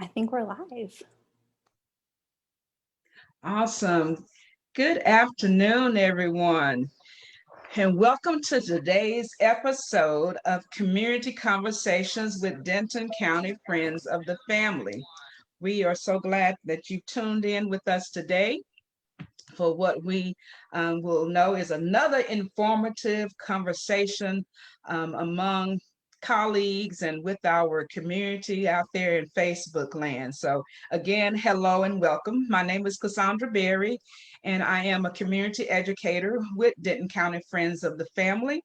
I think we're live. Awesome. Good afternoon, everyone, and welcome to today's episode of Community Conversations with Denton County Friends of the Family. We are so glad that you tuned in with us today for what we will know is another informative conversation among colleagues and with our community out there in Facebook land. So again, hello and welcome. My name is Cassandra Berry, and I am a community educator with Denton County Friends of the Family,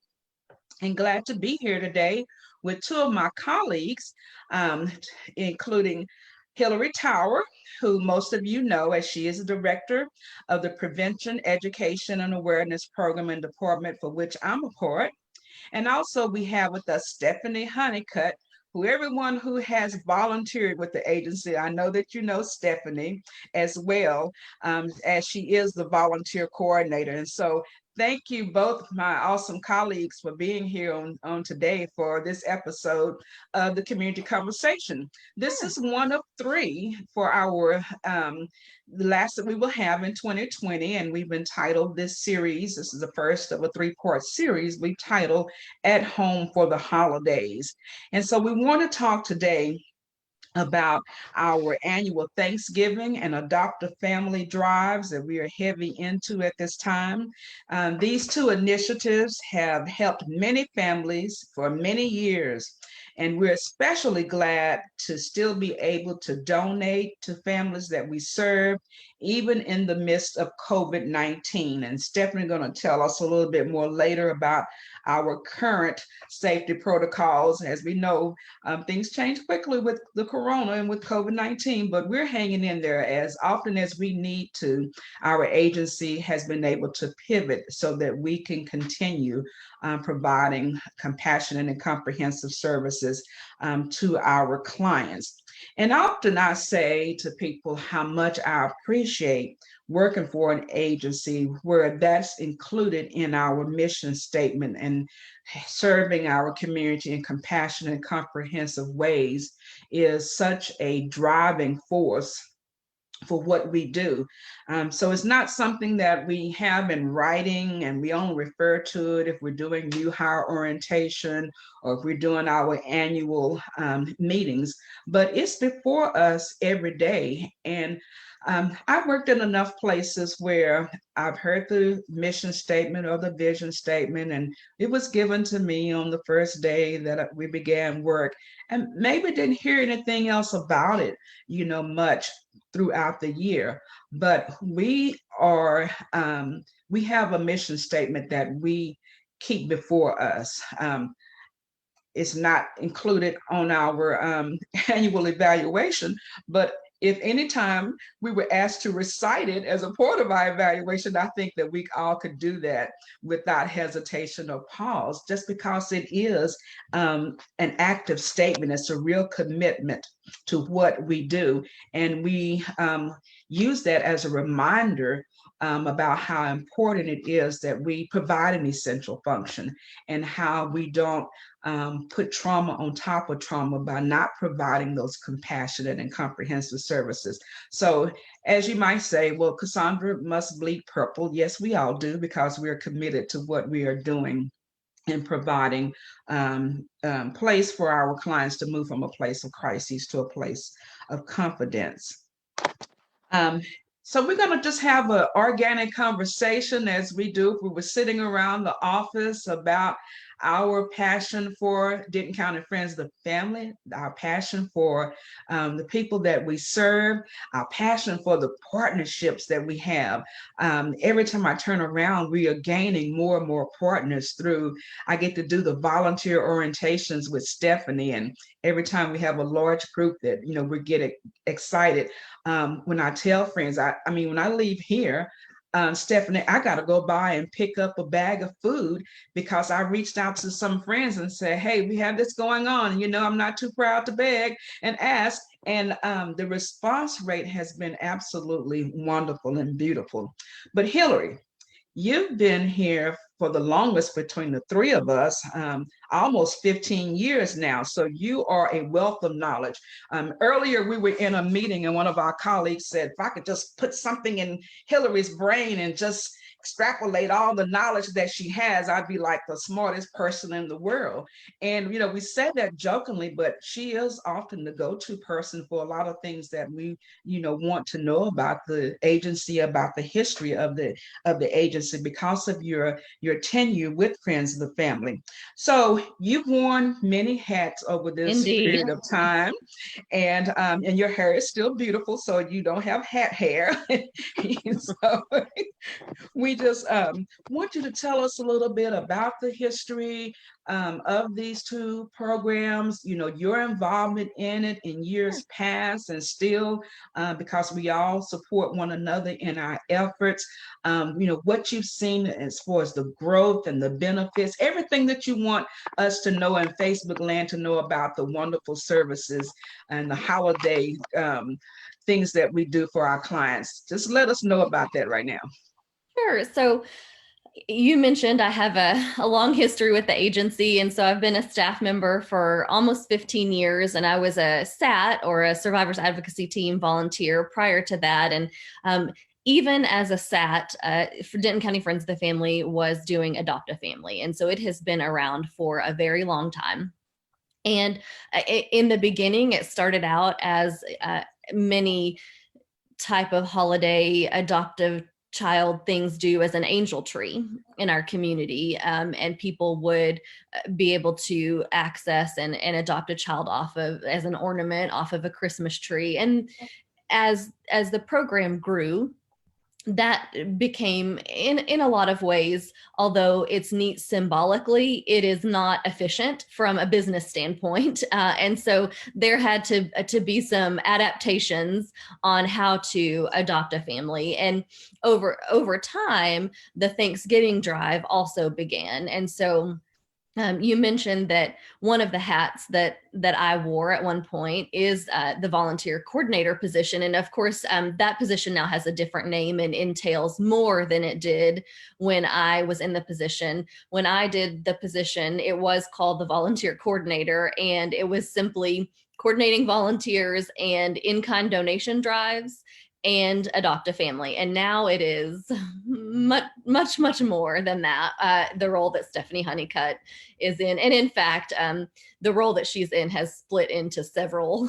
and glad to be here today with two of my colleagues, um, including Hillary Tower, who most of you know as she is the director of the Prevention, Education, and Awareness Program and Department for which I'm a part. And also we have with us Stephanie Honeycutt, who everyone who has volunteered with the agency, I know that you know Stephanie as well, as she is the volunteer coordinator. And so thank you both, my awesome colleagues, for being here on today for this episode of the Community Conversation. This is one of three for our the last that we will have in 2020, and we've entitled this series, this is the first of a three-part series we've titled At Home for the Holidays. And so we want to talk today about our annual Thanksgiving and adopt a family drives that we are heavy into at this time. These two initiatives have helped many families for many years, and we're especially glad to still be able to donate to families that we serve, even in the midst of COVID-19. And Stephanie's going to tell us a little bit more later about our current safety protocols. As we know, things change quickly with the corona and with COVID-19, but we're hanging in there as often as we need to. Our agency has been able to pivot so that we can continue providing compassionate and comprehensive services to our clients. And often I say to people how much I appreciate working for an agency where that's included in our mission statement and serving our community in compassionate and comprehensive ways is such a driving force for what we do. So it's not something that we have in writing and we only refer to it if we're doing new hire orientation or if we're doing our annual meetings, but it's before us every day. And I've worked in enough places where I've heard the mission statement or the vision statement, and it was given to me on the first day that we began work, and maybe didn't hear anything else about it, much throughout the year. But we have a mission statement that we keep before us. It's not included on our annual evaluation, but if anytime we were asked to recite it as a part of our evaluation, I think that we all could do that without hesitation or pause, just because it is an active statement. It's a real commitment to what we do. And we use that as a reminder about how important it is that we provide an essential function and how we don't put trauma on top of trauma by not providing those compassionate and comprehensive services. So, as you might say, well, Cassandra must bleed purple. Yes, we all do, because we're committed to what we are doing in providing place for our clients to move from a place of crisis to a place of confidence. Um, so we're going to just have an organic conversation as we do if we were sitting around the office about our passion for Denton County Friends of the Family, our passion for the people that we serve, our passion for the partnerships that we have. Every time I turn around, we are gaining more and more partners through, I get to do the volunteer orientations with Stephanie, and every time we have a large group that, we get excited. When I tell friends, I mean, when I leave here, Stephanie, I got to go by and pick up a bag of food because I reached out to some friends and said, hey, we have this going on. I'm not too proud to beg and ask. And the response rate has been absolutely wonderful and beautiful. But Hillary, you've been here for the longest between the three of us, almost 15 years now. So you are a wealth of knowledge. Earlier, we were in a meeting and one of our colleagues said, if I could just put something in Hillary's brain and just extrapolate all the knowledge that she has, I'd be like the smartest person in the world. And, we said that jokingly, but she is often the go-to person for a lot of things that we, want to know about the agency, about the history of the agency because of your tenure with Friends of the Family. So you've worn many hats over this Indeed. period of time, and your hair is still beautiful, so you don't have hat hair. So we just want you to tell us a little bit about the history of these two programs, your involvement in it in years past and still, because we all support one another in our efforts. What you've seen as far as the growth and the benefits, everything that you want us to know in Facebook land to know about the wonderful services and the holiday things that we do for our clients. Just let us know about that right now. Sure. So you mentioned I have a long history with the agency. And so I've been a staff member for almost 15 years. And I was a SAT, or a Survivors Advocacy Team volunteer, prior to that. And even as a SAT, for Denton County Friends of the Family was doing Adopt a Family. And so it has been around for a very long time. And in the beginning, it started out as many type of holiday adoptive child things do as an angel tree in our community, and people would be able to access and adopt a child off of as an ornament off of a Christmas tree. And as the program grew, that became in a lot of ways, although it's neat symbolically, it is not efficient from a business standpoint. And so there had to be some adaptations on how to adopt a family. And over time, the Thanksgiving drive also began. And so you mentioned that one of the hats that I wore at one point is the volunteer coordinator position. And of course, that position now has a different name and entails more than it did when I was in the position. When I did the position, it was called the volunteer coordinator, and it was simply coordinating volunteers and in-kind donation drives and adopt a family. And now it is much more than that. The role that Stephanie Honeycutt is in, and in fact, the role that she's in has split into several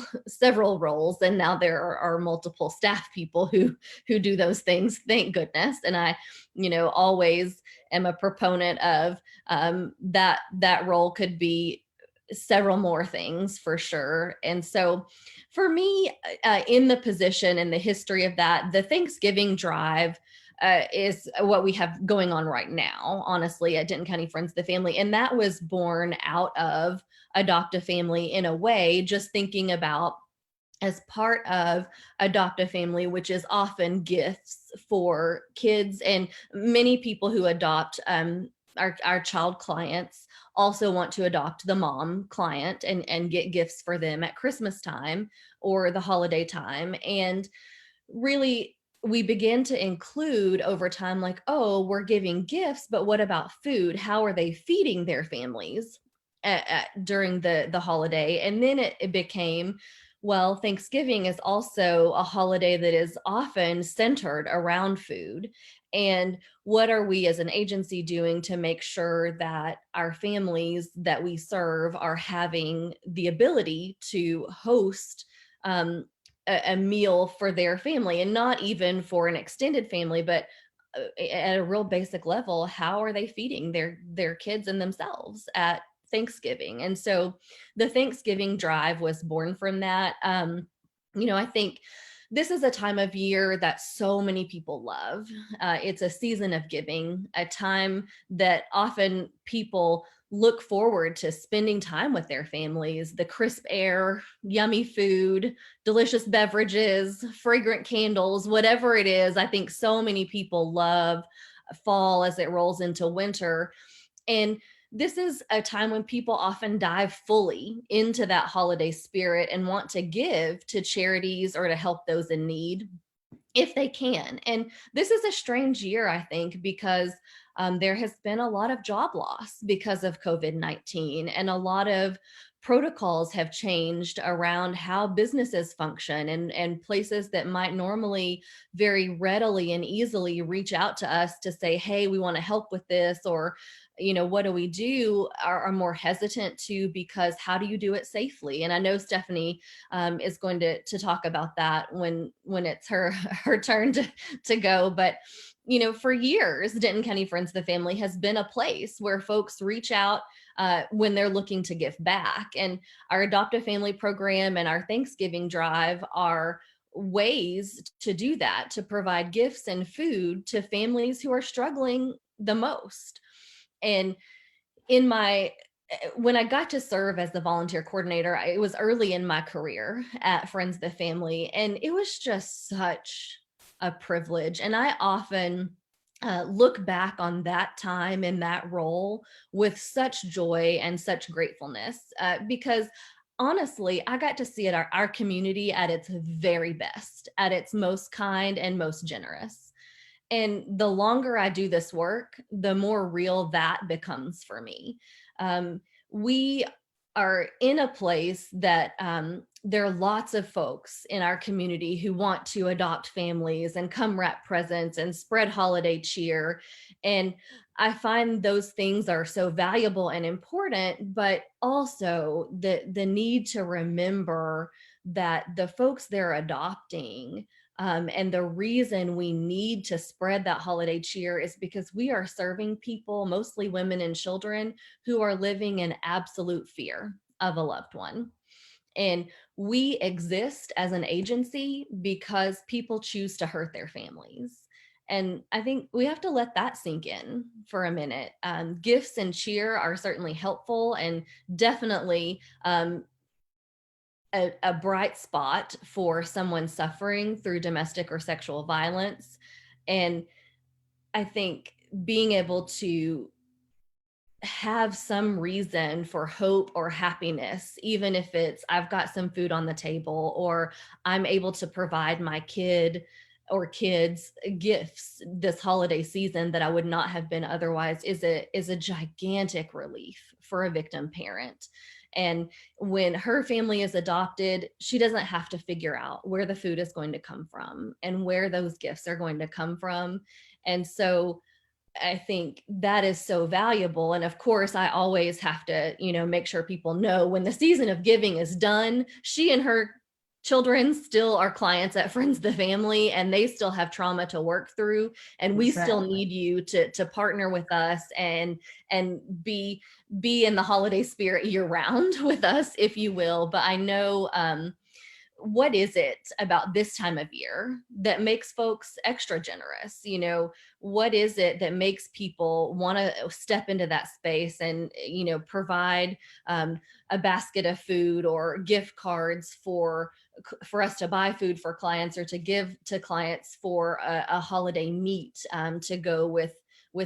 roles, and now there are multiple staff people who do those things. Thank goodness. And I, always am a proponent of that role could be several more things for sure. And so for me, in the position and the history of that, the Thanksgiving drive is what we have going on right now, honestly, at Denton County Friends of the Family. And that was born out of Adopt a Family in a way, just thinking about as part of Adopt a Family, which is often gifts for kids, and many people who adopt our child clients also want to adopt the mom client and get gifts for them at Christmas time or the holiday time. And really, we begin to include over time, like, oh, we're giving gifts, but what about food? How are they feeding their families during the holiday? And then it became, well, Thanksgiving is also a holiday that is often centered around food. And what are we as an agency doing to make sure that our families that we serve are having the ability to host a meal for their family, and not even for an extended family, but at a real basic level, how are they feeding their kids and themselves at Thanksgiving? And so the Thanksgiving drive was born from that. I think this is a time of year that so many people love. It's a season of giving, a time that often people look forward to spending time with their families. The crisp air, yummy food, delicious beverages, fragrant candles, whatever it is. I think so many people love fall as it rolls into winter. And this is a time when people often dive fully into that holiday spirit and want to give to charities or to help those in need. if they can. And this is a strange year, I think, because there has been a lot of job loss because of COVID-19, and a lot of protocols have changed around how businesses function, and places that might normally very readily and easily reach out to us to say, hey, we want to help with this, or what do we do, are more hesitant to, because how do you do it safely? And I know Stephanie is going to talk about that when it's her her turn to go. But for years, Denton County Friends of the Family has been a place where folks reach out when they're looking to give back. And our Adopt a Family program and our Thanksgiving drive are ways to do that, to provide gifts and food to families who are struggling the most. And in my when I got to serve as the volunteer coordinator, it was early in my career at Friends of the Family, and it was just such a privilege. And I often look back on that time in that role with such joy and such gratefulness, because honestly, I got to see our community at its very best, at its most kind and most generous. And the longer I do this work, the more real that becomes for me. We are in a place that there are lots of folks in our community who want to adopt families and come wrap presents and spread holiday cheer. And I find those things are so valuable and important, but also the need to remember that the folks they're adopting, and the reason we need to spread that holiday cheer is because we are serving people, mostly women and children, who are living in absolute fear of a loved one. And we exist as an agency because people choose to hurt their families. And I think we have to let that sink in for a minute. Gifts and cheer are certainly helpful, and definitely a bright spot for someone suffering through domestic or sexual violence. And I think being able to have some reason for hope or happiness, even if it's I've got some food on the table, or I'm able to provide my kid or kids gifts this holiday season that I would not have been otherwise, is a gigantic relief for a victim parent. And when her family is adopted, she doesn't have to figure out where the food is going to come from and where those gifts are going to come from. And so I think that is so valuable. And of course, I always have to, make sure people know when the season of giving is done, she and her children still are clients at Friends of the Family, and they still have trauma to work through. And we still Exactly. need you to partner with us and be in the holiday spirit year round with us, if you will. But I know, what is it about this time of year that makes folks extra generous? What is it that makes people want to step into that space and, provide a basket of food or gift cards for us to buy food for clients, or to give to clients for a holiday meat to go with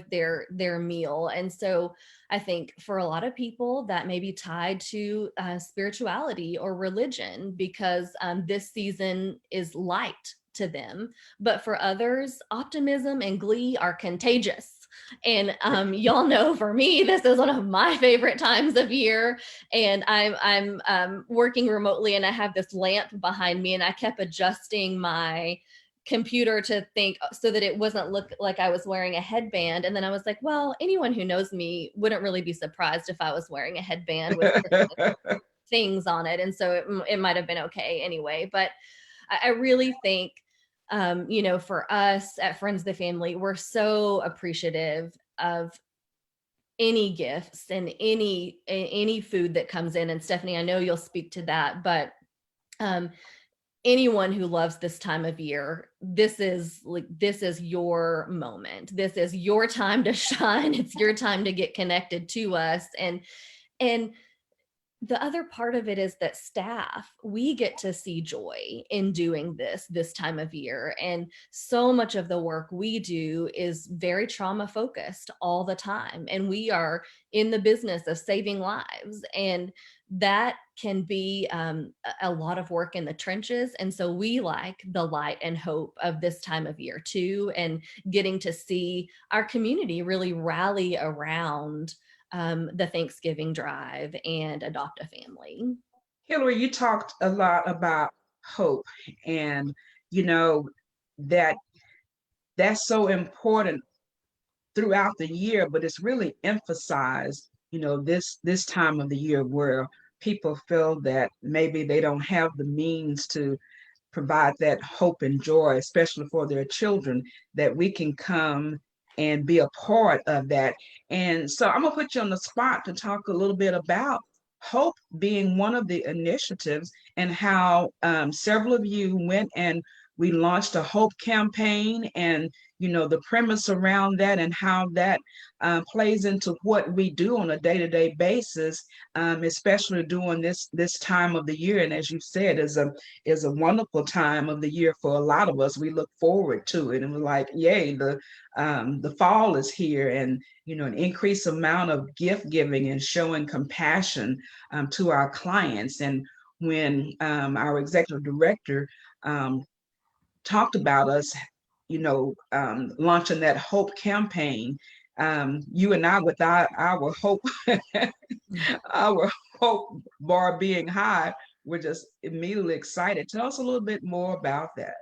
their meal? And so I think for a lot of people that may be tied to spirituality or religion, because this season is light to them. But for others, optimism and glee are contagious. And y'all know, for me, this is one of my favorite times of year. And I'm working remotely, and I have this lamp behind me, and I kept adjusting my computer to think so that it wasn't look like I was wearing a headband. And then I was like, well, anyone who knows me wouldn't really be surprised if I was wearing a headband with things on it. And so it might have been okay anyway. But I really think, for us at Friends of the Family, we're so appreciative of any gifts and any food that comes in. And Stephanie, I know you'll speak to that, but anyone who loves this time of year, this is your moment. This is your time to shine. It's your time to get connected to us. And The other part of it is that staff, we get to see joy in doing this time of year. And so much of the work we do is very trauma focused all the time. And we are in the business of saving lives. And that can be a lot of work in the trenches. And so we like the light and hope of this time of year too, and getting to see our community really rally around the Thanksgiving drive and adopt a family. Hillary, you talked a lot about hope, and you know that that's so important throughout the year, but it's really emphasized, this time of the year where people feel that maybe they don't have the means to provide that hope and joy, especially for their children, that we can come and be a part of that. And so I'm gonna put you on the spot to talk a little bit about hope being one of the initiatives, and how several of you went and we launched a hope campaign, and the premise around that, and how that plays into what we do on a day-to-day basis, especially during this time of the year. And as you said, is a wonderful time of the year for a lot of us. We look forward to it, and we're like, yay, the fall is here, and an increased amount of gift giving and showing compassion to our clients. And when our executive director um, talked about us, launching that hope campaign, you and I, with our hope, our hope bar being high, we're just immediately excited. Tell us a little bit more about that.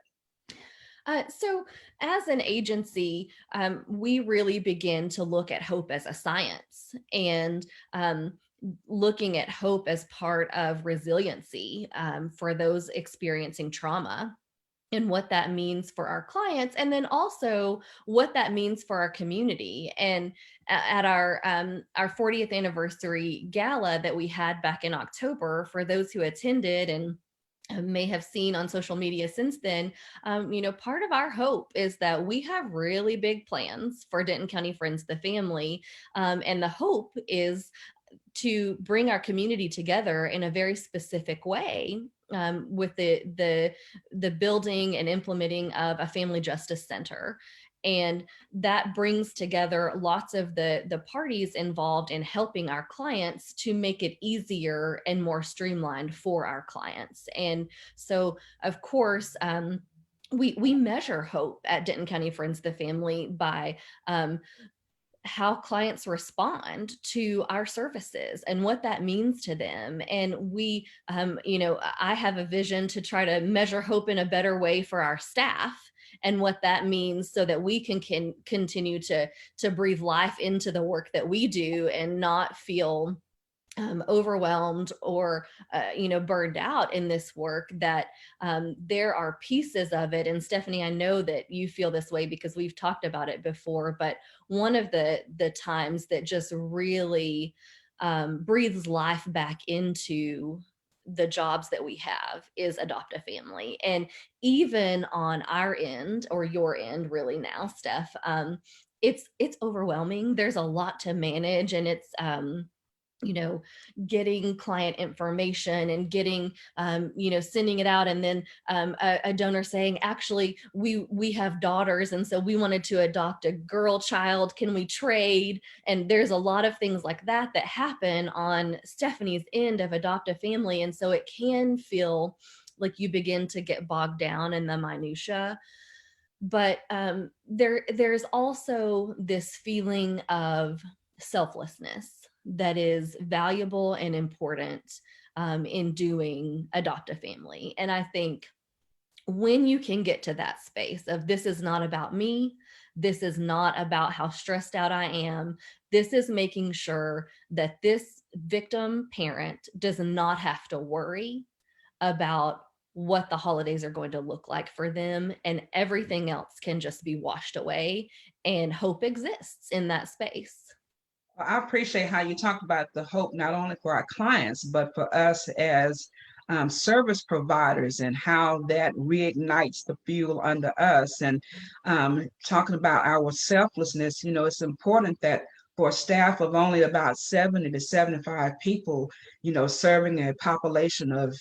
So, as an agency, we really begin to look at hope as a science, and looking at hope as part of resiliency for those experiencing trauma, and what that means for our clients, and then also what that means for our community. And at our 40th anniversary gala that we had back in October, for those who attended and may have seen on social media since then, part of our hope is that we have really big plans for Denton County Friends the Family, and the hope is to bring our community together in a very specific way, with the building and implementing of a family justice center. And that brings together lots of the parties involved in helping our clients to make it easier and more streamlined for our clients. And so, of course, we measure hope at Denton County Friends the Family by how clients respond to our services and what that means to them. And I have a vision to try to measure hope in a better way for our staff, and what that means, so that we can continue to breathe life into the work that we do, and not feel overwhelmed or burned out in this work. That there are pieces of it, and Stephanie, I know that you feel this way because we've talked about it before, but one of the times that just really breathes life back into the jobs that we have is adopt a family. And even on our end, or your end really now, Steph, it's overwhelming. There's a lot to manage, and it's you know getting client information, and getting sending it out, and then a donor saying, actually, we have daughters, and so we wanted to adopt a girl child, can we trade? And there's a lot of things like that happen on Stephanie's end of adopt a family, and so it can feel like you begin to get bogged down in the minutia. But there's also this feeling of selflessness that is valuable and important in doing adopt a family. And I think when you can get to that space of, this is not about me, this is not about how stressed out I am, this is making sure that this victim parent does not have to worry about what the holidays are going to look like for them, and everything else can just be washed away, and hope exists in that space. Well, I appreciate how you talk about the hope, not only for our clients, but for us as service providers, and how that reignites the fuel under us. And talking about our selflessness, it's important that for a staff of only about 70 to 75 people, serving a population of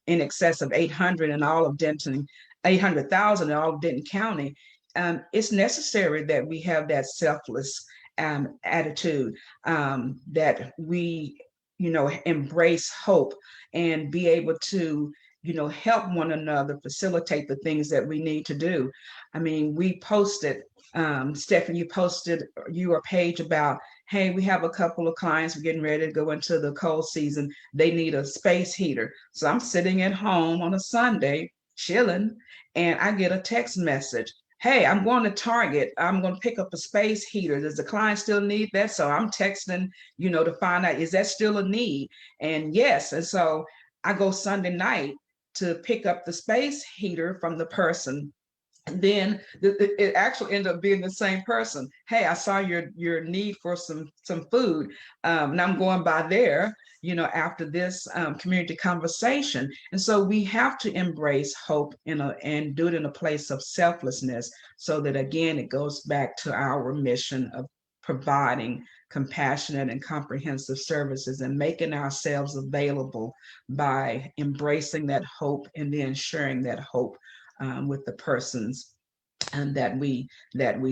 in excess of 800 in all of Denton, 800,000 in all of Denton County, it's necessary that we have that selfless attitude, that we, embrace hope and be able to, help one another facilitate the things that we need to do. I mean, we posted, Stephanie, you posted your page about, hey, we have a couple of clients, we're getting ready to go into the cold season. They need a space heater. So I'm sitting at home on a Sunday, chilling, and I get a text message. Hey, I'm going to Target. I'm going to pick up a space heater. Does the client still need that? So I'm texting, to find out, is that still a need? And yes. And so I go Sunday night to pick up the space heater from the person. And then it actually ended up being the same person. Hey, I saw your need for some food, and I'm going by there, after this community conversation. And so we have to embrace hope and do it in a place of selflessness, so that again it goes back to our mission of providing compassionate and comprehensive services and making ourselves available by embracing that hope and then sharing that hope with the persons that we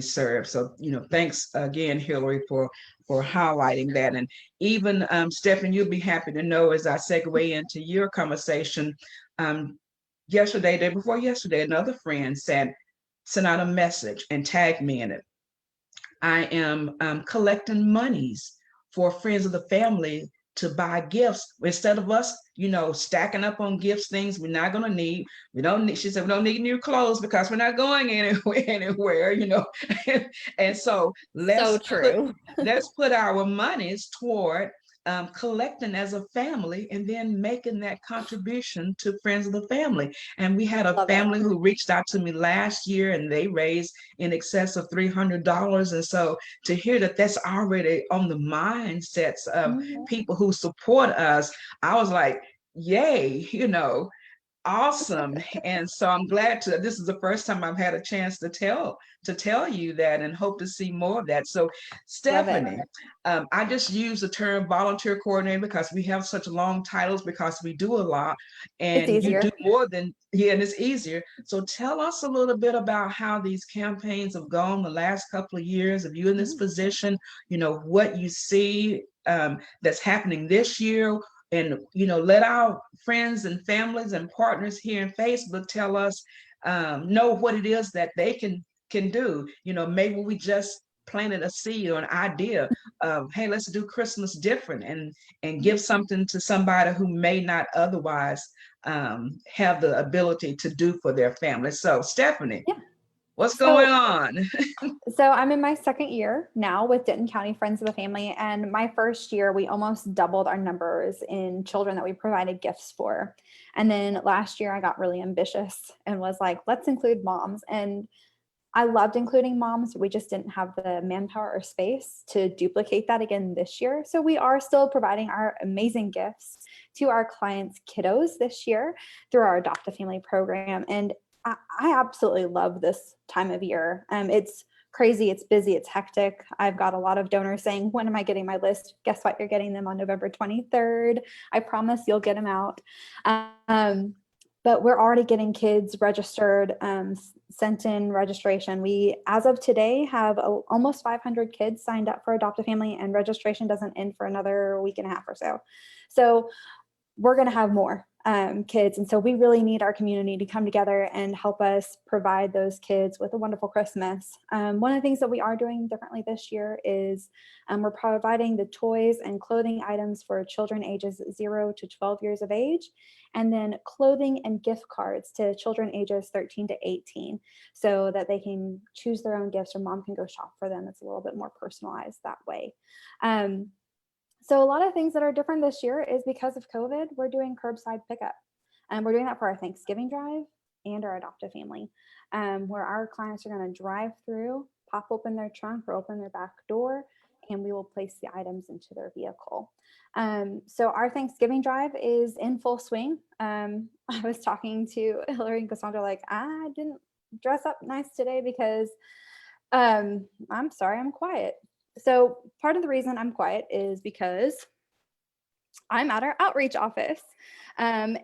serve. So thanks again, Hillary, for highlighting that. And even Stephen, you'll be happy to know, as I segue into your conversation, day before yesterday, another friend sent out a message and tagged me in it. I am collecting monies for friends of the family to buy gifts, instead of us, stacking up on gifts, things we're not going to need. We don't need, she said, we don't need new clothes because we're not going anywhere, and so So true. let's put our monies toward collecting as a family and then making that contribution to friends of the family. And we had a Love family it. who reached out to me last year, and they raised in excess of $300. And so to hear that that's already on the mindsets of people who support us, I was like, yay, awesome. And so I'm glad this is the first time I've had a chance to tell you that, and hope to see more of that. So Stephanie, I just use the term volunteer coordinator because we have such long titles, because we do a lot, and you do more than, and it's easier. So tell us a little bit about how these campaigns have gone the last couple of years of you in this position, what you see that's happening this year. And let our friends and families and partners here in Facebook tell us, know what it is that they can do. Maybe we just planted a seed or an idea of, hey, let's do Christmas different, and give something to somebody who may not otherwise have the ability to do for their family. So Stephanie, what's going on? So I'm in my second year now with Denton County Friends of the Family. And my first year, we almost doubled our numbers in children that we provided gifts for. And then last year I got really ambitious and was like, let's include moms. And I loved including moms. We just didn't have the manpower or space to duplicate that again this year. So we are still providing our amazing gifts to our clients' kiddos this year through our Adopt a Family program. And I absolutely love this time of year. It's crazy. It's busy. It's hectic. I've got a lot of donors saying, when am I getting my list? Guess what? You're getting them on November 23rd. I promise you'll get them out. But we're already getting kids registered, sent in registration. We, as of today, have almost 500 kids signed up for Adopt a Family, and registration doesn't end for another week and a half or so. So we're going to have more kids. And so we really need our community to come together and help us provide those kids with a wonderful Christmas. One of the things that we are doing differently this year is we're providing the toys and clothing items for children ages 0 to 12 years of age, and then clothing and gift cards to children ages 13 to 18, so that they can choose their own gifts, or mom can go shop for them. It's a little bit more personalized that way. So a lot of things that are different this year is because of COVID, we're doing curbside pickup. And we're doing that for our Thanksgiving drive and our Adopt a Family, where our clients are going to drive through, pop open their trunk or open their back door, and we will place the items into their vehicle. So our Thanksgiving drive is in full swing. I was talking to Hillary and Cassandra, like, I didn't dress up nice today because I'm sorry, I'm quiet. So part of the reason I'm quiet is because I'm at our outreach office. And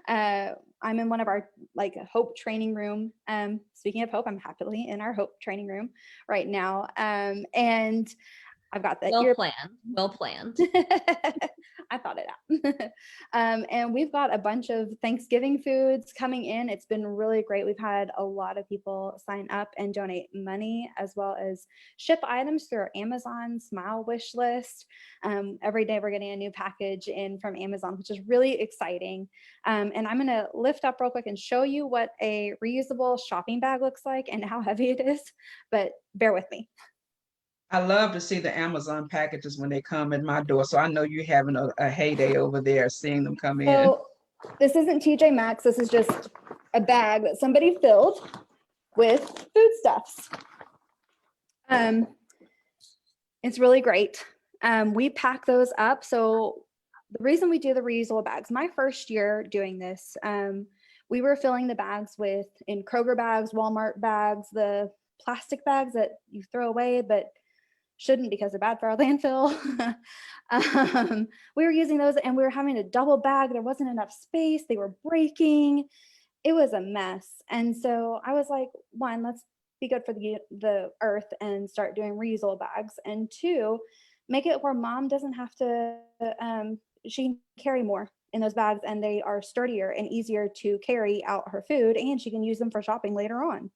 I'm in one of our like Hope training room. Speaking of Hope, I'm happily in our Hope training room right now. And I've got the Well planned. Well planned. I thought it out. And we've got a bunch of Thanksgiving foods coming in. It's been really great. We've had a lot of people sign up and donate money, as well as ship items through our Amazon Smile wish list. Every day we're getting a new package in from Amazon, which is really exciting. And I'm going to lift up real quick and show you what a reusable shopping bag looks like and how heavy it is, but bear with me. I love to see the Amazon packages when they come in my door. So I know you're having a heyday over there seeing them come in. So this isn't TJ Maxx. This is just a bag that somebody filled with foodstuffs. It's really great. We pack those up. So the reason we do the reusable bags, my first year doing this, we were filling the bags in Kroger bags, Walmart bags, the plastic bags that you throw away, but shouldn't because they're bad for our landfill. We were using those and we were having a double bag. There wasn't enough space. They were breaking. It was a mess. And so I was like, one, let's be good for the earth and start doing reusable bags. And two, make it where mom doesn't have to, she can carry more in those bags and they are sturdier and easier to carry out her food, and she can use them for shopping later on.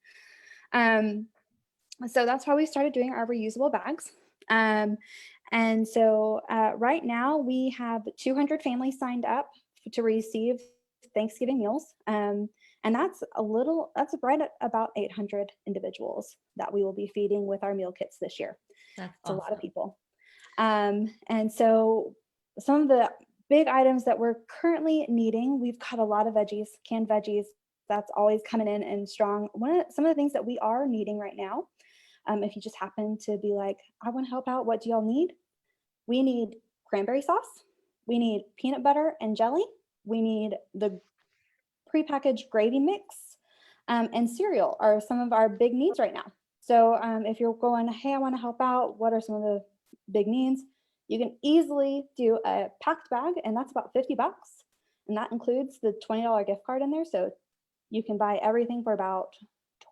So that's why we started doing our reusable bags. And so right now we have 200 families signed up to receive Thanksgiving meals. And that's right at about 800 individuals that we will be feeding with our meal kits this year. That's awesome. A lot of awesome. people. And so some of the big items that we're currently needing, we've got a lot of veggies, canned veggies. That's always coming in and strong. Some of the things that we are needing right now, if you just happen to be like, I want to help out, what do y'all need? We need cranberry sauce. We need peanut butter and jelly. We need the prepackaged gravy mix, and cereal are some of our big needs right now. So if you're going, hey, I want to help out, what are some of the big needs? You can easily do a packed bag, and that's about $50. And that includes the $20 gift card in there. So you can buy everything for about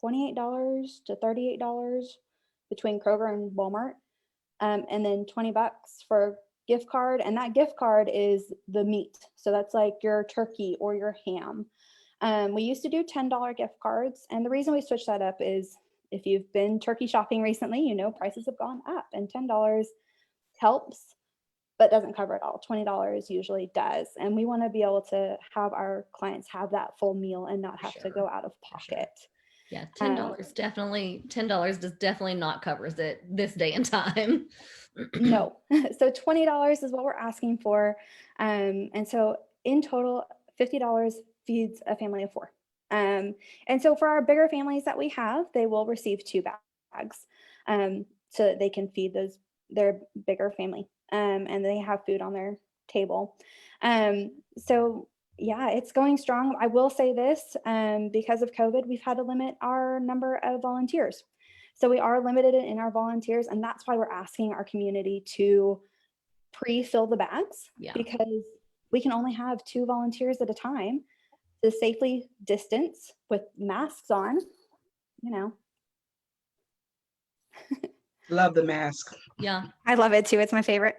$28 to $38 between Kroger and Walmart. And then $20 for gift card. And that gift card is the meat. So that's like your turkey or your ham. We used to do $10 gift cards. And the reason we switched that up is if you've been turkey shopping recently, you know prices have gone up, and $10 helps, but doesn't cover it all. $20 usually does. And we want to be able to have our clients have that full meal and not have to go out of pocket. Yeah, $10 definitely not covers it this day and time. No. So $20 is what we're asking for. And so in total, $50 feeds a family of 4. And so for our bigger families that we have, they will receive 2 bags, so that they can feed their bigger family, and they have food on their table. So yeah, it's going strong. I will say this, because of COVID, we've had to limit our number of volunteers. So we are limited in our volunteers, and that's why we're asking our community to pre-fill the bags, because we can only have 2 volunteers at a time to safely distance with masks on, you know. Love the mask. Yeah. I love it too. It's my favorite.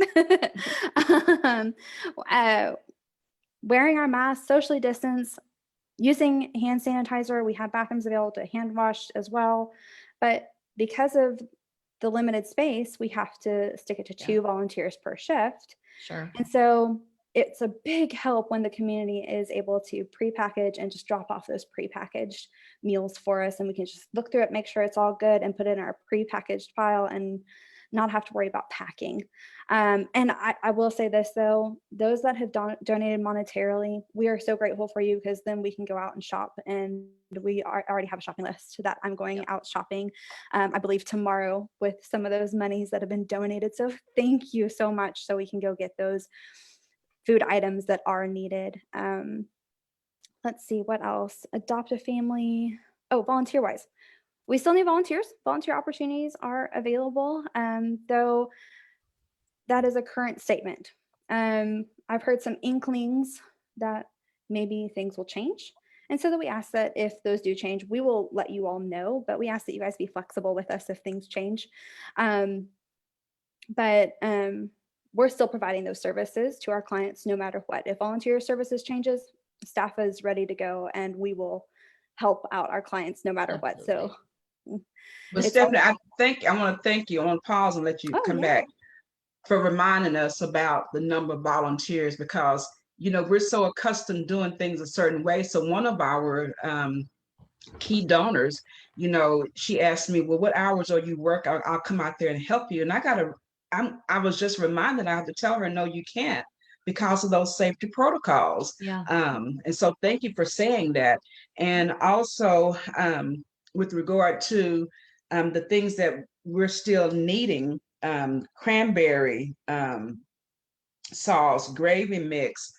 Wearing our masks, socially distance, using hand sanitizer. We have bathrooms available to hand wash as well. But because of the limited space, we have to stick it to 2 volunteers per shift. Sure. And so it's a big help when the community is able to pre-package and just drop off those pre-packaged meals for us. And we can just look through it, make sure it's all good, and put it in our pre-packaged pile and not have to worry about packing. And I will say this though, those that have donated monetarily, we are so grateful for you, because then we can go out and shop, and we already have a shopping list that I'm going out shopping, I believe tomorrow, with some of those monies that have been donated. So thank you so much. So we can go get those food items that are needed. Let's see what else. Adopt a family. Oh, volunteer wise. We still need volunteers. Volunteer opportunities are available, though that is a current statement. I've heard some inklings that maybe things will change. And so that we ask that if those do change, we will let you all know, but we ask that you guys be flexible with us if things change. But we're still providing those services to our clients no matter what. If volunteer services changes, staff is ready to go and we will help out our clients no matter what. So But it's Stephanie, I want to thank you. I want to pause and let you Oh, come yeah. back for reminding us about the number of volunteers, because we're so accustomed doing things a certain way. So one of our key donors, she asked me, well, what hours are you work? I'll come out there and help you. And I was just reminded I have to tell her, no, you can't, because of those safety protocols. Yeah. And so thank you for saying that. And also with regard to the things that we're still needing, cranberry sauce, gravy mix,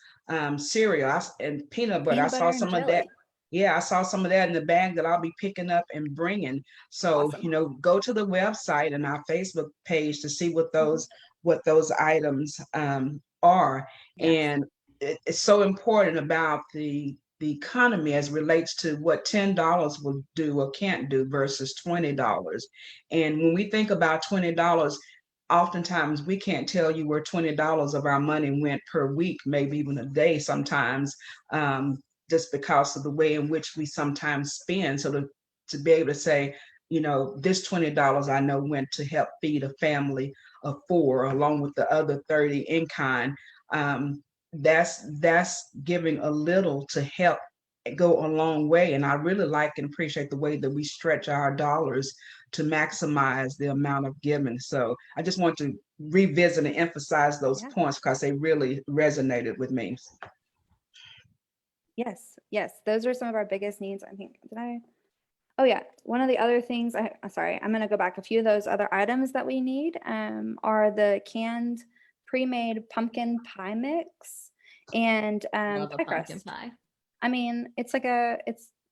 cereal, and peanut butter. I peanut saw butter and some of that. jelly. Yeah, I saw some of that in the bag that I'll be picking up and bringing. So, Awesome. go to the website and our Facebook page to see what those items are. Yes. And it's so important about the economy as relates to what $10 will do or can't do versus $20. And when we think about $20, oftentimes we can't tell you where $20 of our money went per week, maybe even a day sometimes, just because of the way in which we sometimes spend. So to be able to say, this $20 I know went to help feed a family of 4, along with the other 30 in kind. That's giving a little to help go a long way. And I really like and appreciate the way that we stretch our dollars to maximize the amount of giving. So I just want to revisit and emphasize those points because they really resonated with me. Yes, those are some of our biggest needs. I think, oh yeah, one of the other things, sorry, I'm going to go back. A few of those other items that we need are the canned pre-made pumpkin pie mix and Love a pie pumpkin crust. pie. I mean, it's a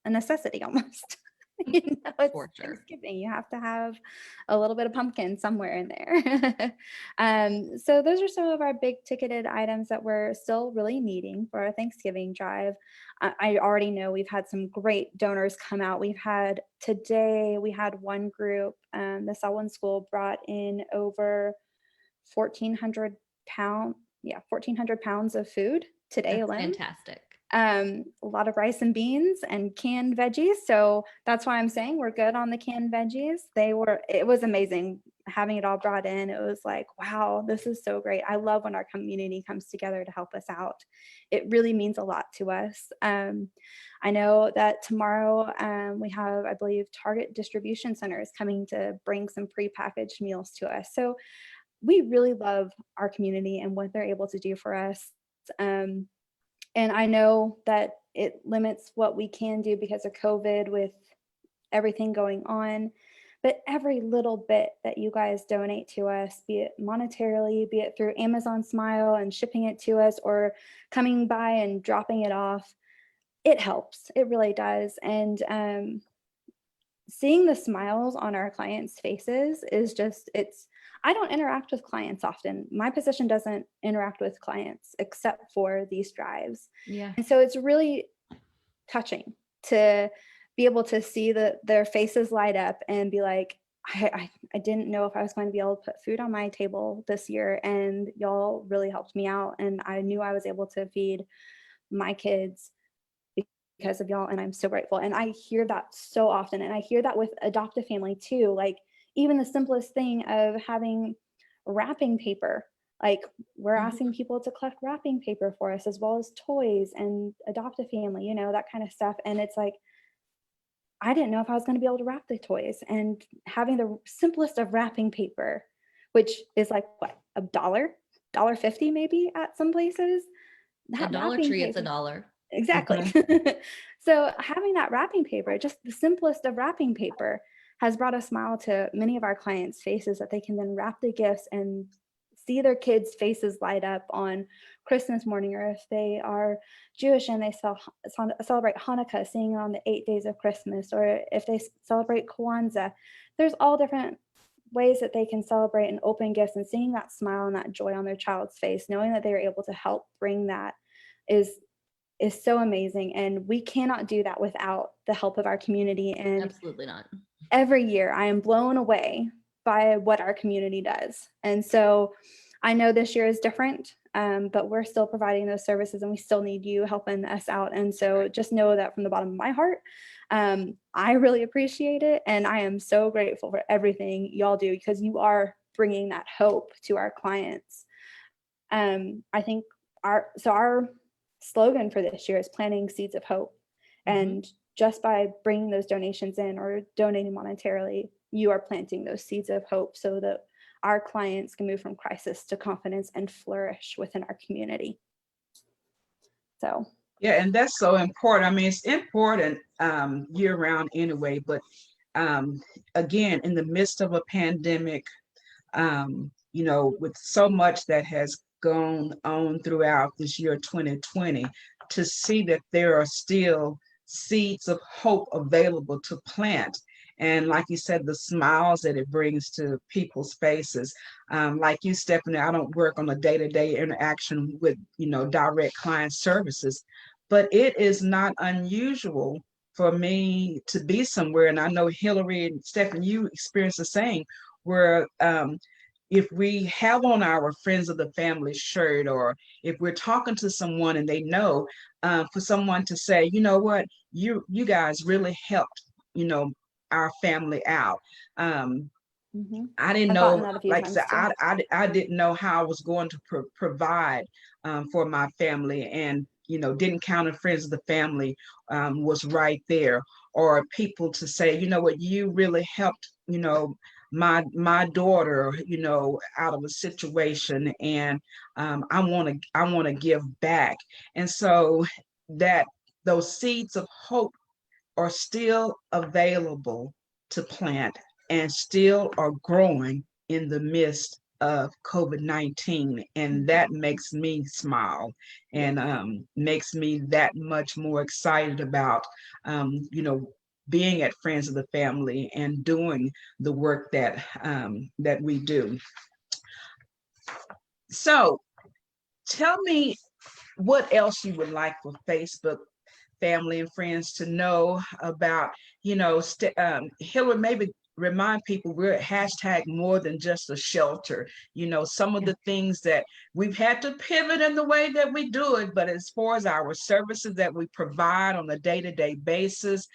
necessity almost. It's For sure. Thanksgiving. You have to have a little bit of pumpkin somewhere in there. So those are some of our big ticketed items that we're still really needing for our Thanksgiving drive. I already know we've had some great donors come out. Today we had one group, the Selwyn School brought in over 1,400 pounds of food today That's alone. fantastic. A lot of rice and beans and canned veggies. So that's why I'm saying we're good on the canned veggies. It was amazing having it all brought in. It was like, wow, this is so great. I love when our community comes together to help us out. It really means a lot to us. I know that tomorrow we have, I believe, Target distribution centers coming to bring some prepackaged meals to us. So we really love our community and what they're able to do for us. And I know that it limits what we can do because of COVID with everything going on. But every little bit that you guys donate to us, be it monetarily, be it through Amazon Smile and shipping it to us, or coming by and dropping it off, it helps. It really does. And seeing the smiles on our clients' faces is just, I don't interact with clients often. My position doesn't interact with clients except for these drives. Yeah. And so it's really touching to be able to see their faces light up and be like, I didn't know if I was going to be able to put food on my table this year, and y'all really helped me out. And I knew I was able to feed my kids because of y'all, and I'm so grateful. And I hear that so often, and I hear that with adoptive family too. Like even the simplest thing of having wrapping paper, like we're asking people to collect wrapping paper for us, as well as toys and adoptive family, that kind of stuff. And it's like, I didn't know if I was going to be able to wrap the toys, and having the simplest of wrapping paper, which is like what, $1.50 maybe at some places. At Dollar Tree, it's $1. Exactly. So having that wrapping paper, just the simplest of wrapping paper, has brought a smile to many of our clients' faces that they can then wrap the gifts and see their kids' faces light up on Christmas morning, or if they are Jewish and they celebrate Hanukkah, seeing it on the 8 days of Christmas, or if they celebrate Kwanzaa, there's all different ways that they can celebrate and open gifts, and seeing that smile and that joy on their child's face, knowing that they are able to help bring that is so amazing. And we cannot do that without the help of our community. And Absolutely not. every year I am blown away by what our community does. And so I know this year is different, but we're still providing those services and we still need you helping us out. And so just know that from the bottom of my heart, I really appreciate it. And I am so grateful for everything y'all do, because you are bringing that hope to our clients. I think our slogan for this year is planting seeds of hope. And just by bringing those donations in or donating monetarily, you are planting those seeds of hope so that our clients can move from crisis to confidence and flourish within our community. So Yeah, and that's so important. I mean, it's important year round anyway, but again, in the midst of a pandemic, with so much that has gone on throughout this year 2020, to see that there are still seeds of hope available to plant. And like you said, the smiles that it brings to people's faces. Like you, Stephanie, I don't work on a day-to-day interaction with, direct client services, but it is not unusual for me to be somewhere. And I know Hillary and Stephanie, you experience the same, where if we have on our friends of the family shirt, or if we're talking to someone and they know, for someone to say, you know what, you guys really helped, our family out. I didn't I've gotten know, that a few like I times said, too. I didn't know how I was going to provide for my family, and didn't count on friends of the family was right there, or people to say, you know what, you really helped, my daughter, out of a situation, and I want to give back. And so that those seeds of hope are still available to plant and still are growing in the midst of COVID-19. And that makes me smile and makes me that much more excited about, being at Friends of the Family and doing the work that we do. So tell me what else you would like for Facebook family and friends to know about. Hillary, maybe remind people we're at hashtag more than just a shelter. Some of the things that we've had to pivot in the way that we do it, but as far as our services that we provide on a day-to-day basis,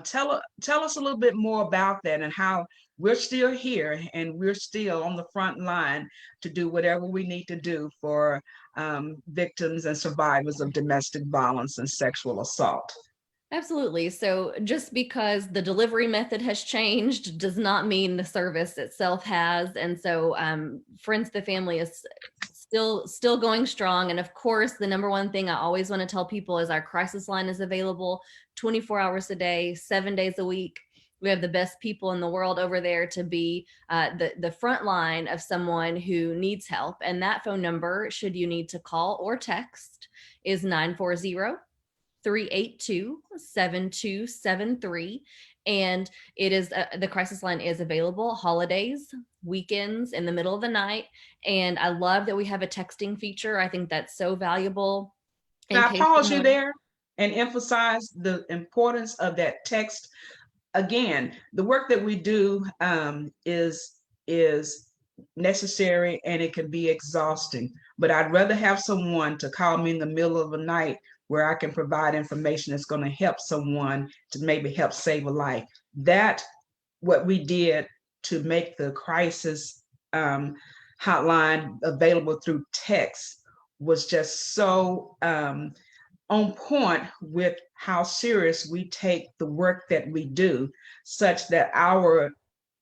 tell us a little bit more about that, and how we're still here and we're still on the front line to do whatever we need to do for victims and survivors of domestic violence and sexual assault. Absolutely. So just because the delivery method has changed does not mean the service itself has. And so Friends of the Family is still going strong. And of course, the number one thing I always want to tell people is our crisis line is available 24 hours a day, 7 days a week. We have the best people in the world over there to be the front line of someone who needs help. And that phone number, should you need to call or text, is 940-382-7273. And it is the crisis line is available holidays, weekends, in the middle of the night. And I love that we have a texting feature. I think that's so valuable. Can I pause you there and emphasize the importance of that text? Again, the work that we do is necessary, and it can be exhausting, but I'd rather have someone to call me in the middle of the night where I can provide information that's going to help someone to maybe help save a life. That what we did to make the crisis hotline available through text was just so on point with how serious we take the work that we do, such that our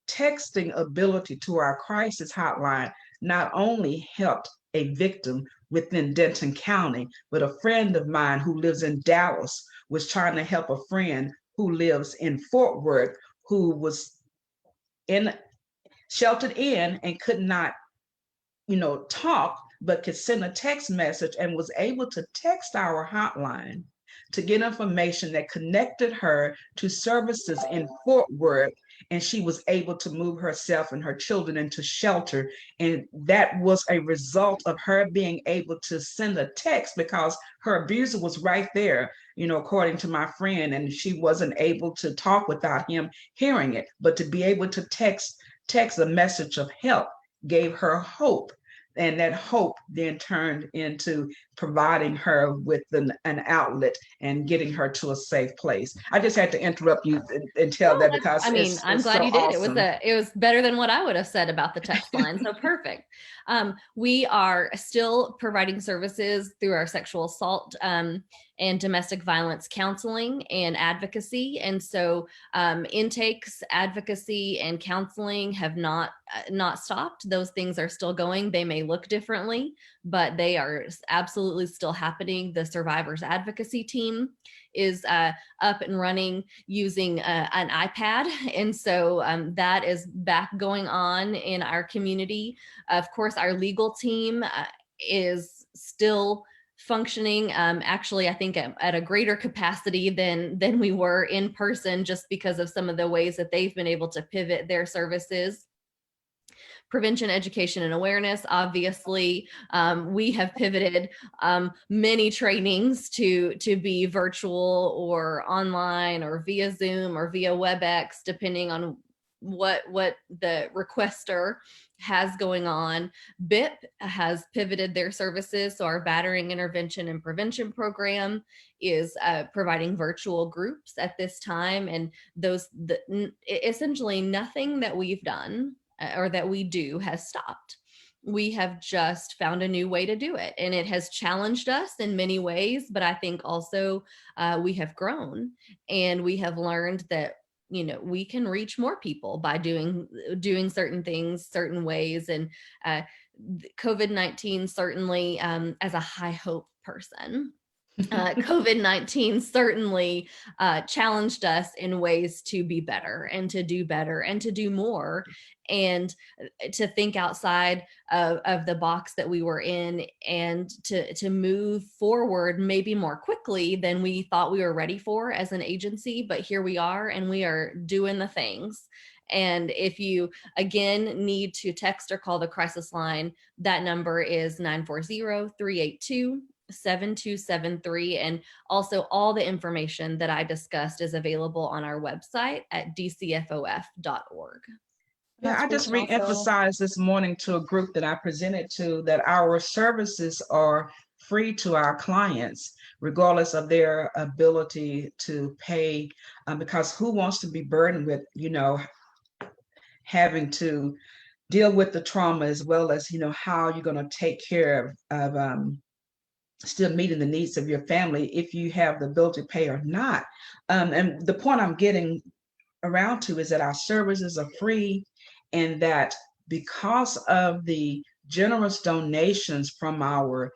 texting ability to our crisis hotline not only helped a victim within Denton County, but a friend of mine who lives in Dallas was trying to help a friend who lives in Fort Worth, who was sheltered in and could not talk, but could send a text message and was able to text our hotline to get information that connected her to services in Fort Worth. And she was able to move herself and her children into shelter. And that was a result of her being able to send a text because her abuser was right there, according to my friend, and she wasn't able to talk without him hearing it. But to be able to text a message of help gave her hope. And that hope then turned into providing her with an outlet and getting her to a safe place. I just had to interrupt you and tell No, that because I'm it's glad so you did. awesome. It was better than what I would have said about the text line. So perfect. We are still providing services through our sexual assault and domestic violence counseling and advocacy. And so intakes, advocacy, and counseling have not stopped. Those things are still going. They may look differently, but they are absolutely still happening. The survivors advocacy team is up and running using an iPad. And so that is back going on in our community. Of course, our legal team is still functioning, actually, I think at a greater capacity than we were in person, just because of some of the ways that they've been able to pivot their services. Prevention, education, and awareness. Obviously, we have pivoted many trainings to be virtual or online or via Zoom or via WebEx, depending on what the requester has going on. BIP has pivoted their services. So our battering intervention and prevention program is providing virtual groups at this time. And essentially nothing that we've done or that we do has stopped. We have just found a new way to do it. And it has challenged us in many ways, but I think also we have grown and we have learned that we can reach more people by doing certain things, certain ways. And COVID-19 certainly, as a high hope person, COVID-19 certainly challenged us in ways to be better and to do better and to do more and to think outside of the box that we were in and to move forward maybe more quickly than we thought we were ready for as an agency. But here we are and we are doing the things. And if you, again, need to text or call the crisis line, that number is 940-382-7273. And also all the information that I discussed is available on our website at dcfof.org. Yeah, I just we can also- re-emphasized this morning to a group that I presented to that our services are free to our clients, regardless of their ability to pay, because who wants to be burdened with, having to deal with the trauma as well as, how you're going to take care of still meeting the needs of your family if you have the ability to pay or not. And the point I'm getting around to is that our services are free, and that because of the generous donations from our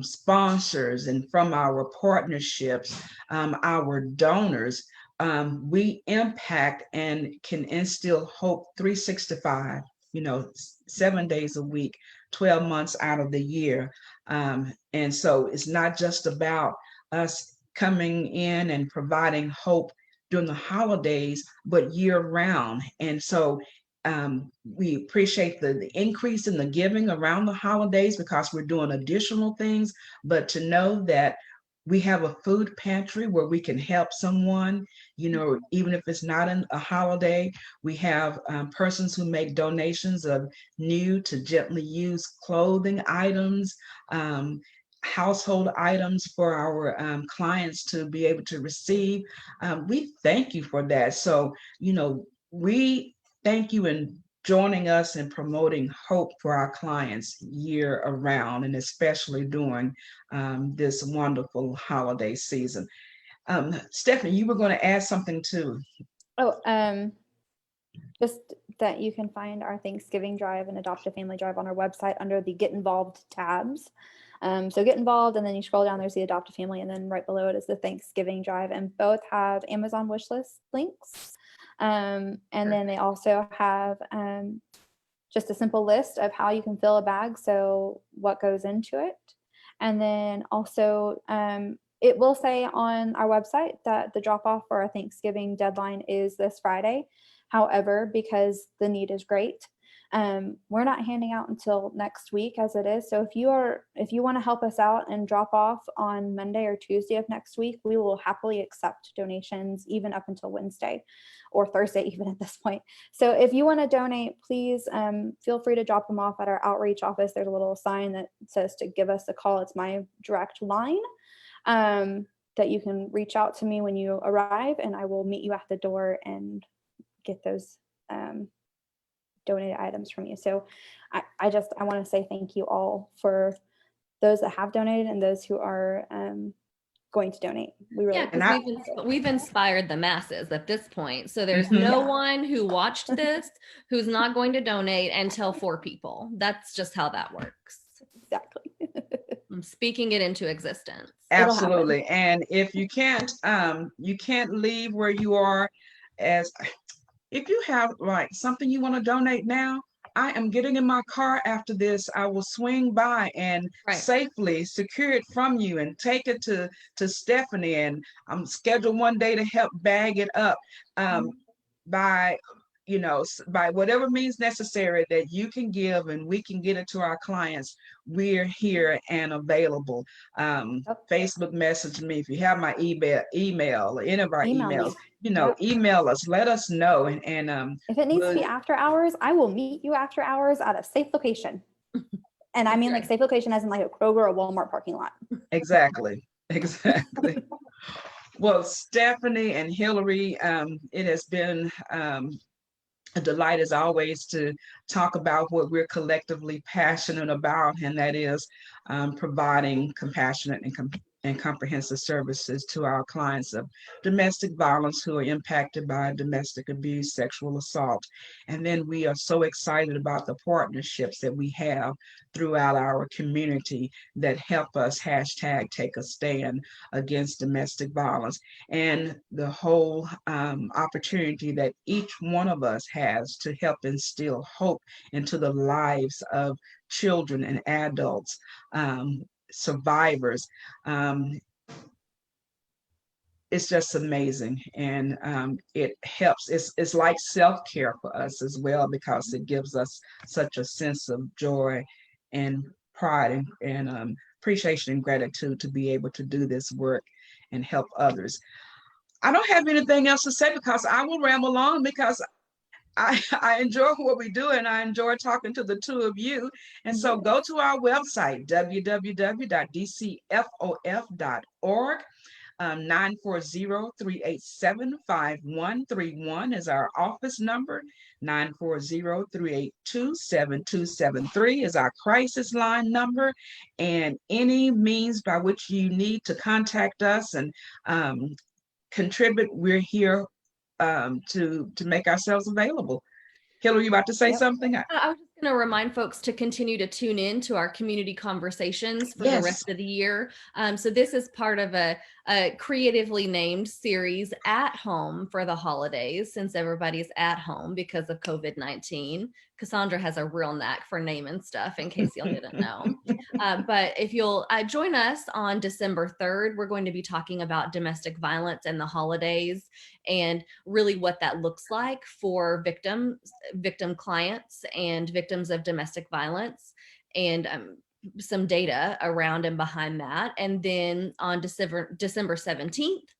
sponsors and from our partnerships, our donors, we impact and can instill hope 365, 7 days a week, 12 months out of the year. And so it's not just about us coming in and providing hope during the holidays, but year round. And so we appreciate the increase in the giving around the holidays because we're doing additional things, but to know that we have a food pantry where we can help someone, even if it's not a holiday. We have persons who make donations of new to gently used clothing items, household items for our clients to be able to receive. We thank you for that. So, we thank you in joining us in promoting hope for our clients year around, and especially during this wonderful holiday season. Stephanie, you were going to add something too. Just that you can find our Thanksgiving drive and Adopt a Family drive on our website under the Get Involved tabs. So Get Involved, and then you scroll down, there's the Adopt a Family, and then right below it is the Thanksgiving drive, and both have Amazon wishlist links. And then they also have just a simple list of how you can fill a bag, so what goes into it. And then also, it will say on our website that the drop-off for our Thanksgiving deadline is this Friday. However, because the need is great, we're not handing out until next week as it is. So if you want to help us out and drop off on Monday or Tuesday of next week, we will happily accept donations even up until Wednesday or Thursday, even at this point. So if you want to donate, please feel free to drop them off at our outreach office. There's a little sign that says to give us a call. It's my direct line, that you can reach out to me when you arrive, and I will meet you at the door and get those donated items from you. So I want to say thank you all for those that have donated and those who are going to donate. We really because we've inspired the masses at this point. So there's Mhm. no one who watched this who's not going to donate and tell 4 people. That's just how that works. Exactly. I'm speaking it into existence. Absolutely. And if you can't leave where you are, as if you have like something you want to donate now, I am getting in my car after this. I will swing by and safely secure it from you and take it to Stephanie. And I'm scheduled one day to help bag it up by whatever means necessary that you can give, and we can get it to our clients. We're here and available. Facebook message me if you have my email or any of our emails. Email us, let us know. And if it needs to be after hours, I will meet you after hours at a safe location. And I mean like safe location as in like a Kroger or Walmart parking lot. Exactly. Well, Stephanie and Hillary, it has been a delight as always to talk about what we're collectively passionate about, and that is providing compassionate and comprehensive services to our clients of domestic violence who are impacted by domestic abuse, sexual assault. And then we are so excited about the partnerships that we have throughout our community that help us #take a stand against domestic violence, and the whole opportunity that each one of us has to help instill hope into the lives of children and adults, survivors. It's just amazing, and it helps. It's like self-care for us as well, because it gives us such a sense of joy and pride and appreciation and gratitude to be able to do this work and help others. I don't have anything else to say, because I will ramble on, because I enjoy what we do, and I enjoy talking to the two of you. And so go to our website, www.dcfof.org. 940-387-5131 is our office number. 940-382-7273 is our crisis line number. And any means by which you need to contact us and contribute, we're here to make ourselves available. Hillary, you about to say something? I was just going to remind folks to continue to tune in to our community conversations for the rest of the year. So this is part of a creatively named series at home for the holidays, since everybody's at home because of COVID-19. Cassandra has a real knack for naming stuff, in case y'all didn't know. But if you'll join us on December 3rd, we're going to be talking about domestic violence and the holidays, and really what that looks like for victim clients and victims of domestic violence, and some data around and behind that. And then on December 17th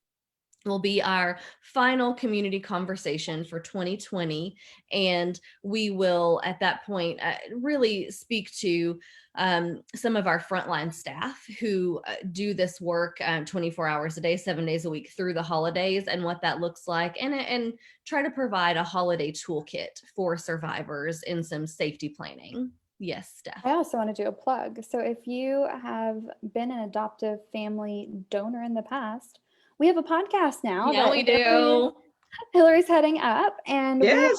will be our final community conversation for 2020. And we will, at that point, really speak to some of our frontline staff who do this work 24 hours a day, 7 days a week through the holidays, and what that looks like, and try to provide a holiday toolkit for survivors in some safety planning. Yes, Steph. I also want to do a plug. So if you have been an adoptive family donor in the past, we have a podcast now. Yeah, we do. Hillary's heading up, and yes.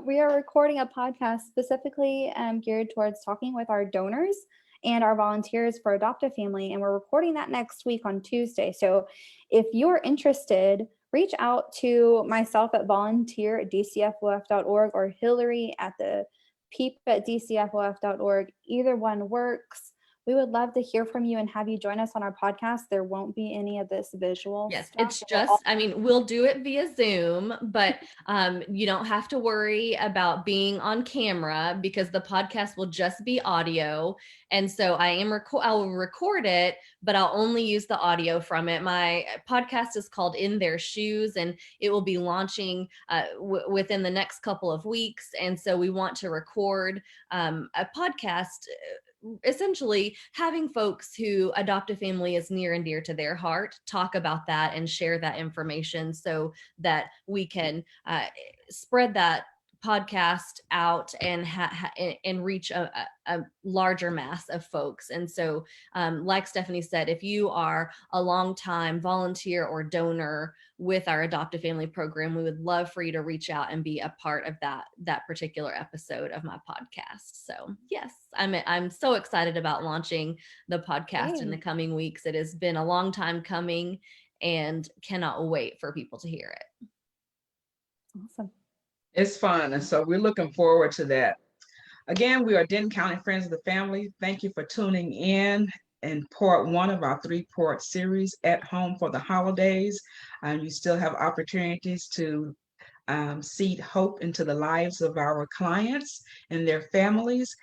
we are recording a podcast specifically geared towards talking with our donors and our volunteers for adoptive family, and we're recording that next week on Tuesday. So if you're interested, reach out to myself at volunteer@dcfof.org or Hillary at the peep@dcfof.org. Either one works. We would love to hear from you and have you join us on our podcast. There won't be any of this visual Yes, stuff. it's just, I mean, we'll do it via Zoom, but you don't have to worry about being on camera because the podcast will just be audio. And so I will record it, but I'll only use the audio from it. My podcast is called In Their Shoes, and it will be launching within the next couple of weeks. And so we want to record a podcast essentially having folks who adopt a family is near and dear to their heart talk about that and share that information so that we can spread that podcast out and and reach a larger mass of folks. And so like Stephanie said, if you are a longtime volunteer or donor with our Adopt a Family program, we would love for you to reach out and be a part of that particular episode of my podcast. So yes, I'm so excited about launching the podcast in the coming weeks. It has been a long time coming and cannot wait for people to hear it. Awesome. It's fun. And so we're looking forward to that. Again, we are Denton County Friends of the Family. Thank you for tuning in part one of our 3-part series, At Home for the Holidays. You still have opportunities to seed hope into the lives of our clients and their families.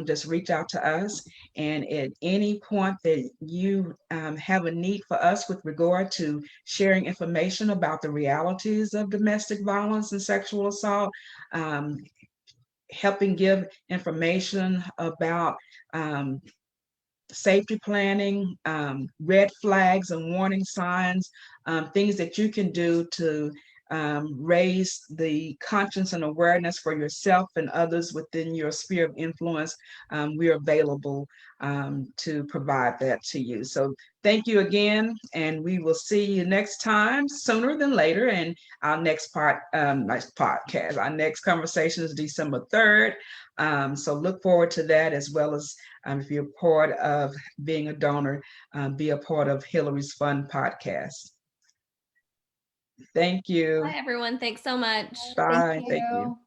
Just reach out to us. And at any point that you have a need for us with regard to sharing information about the realities of domestic violence and sexual assault, helping give information about safety planning, red flags and warning signs, things that you can do to raise the conscience and awareness for yourself and others within your sphere of influence. We're available to provide that to you. So thank you again, and we will see you next time, sooner than later. And our next podcast, our next conversation is December 3rd. So look forward to that, as well as if you're part of being a donor, be a part of Hillary's Fun podcast. Thank you. Bye, everyone. Thanks so much. Bye. Thank you. Thank you.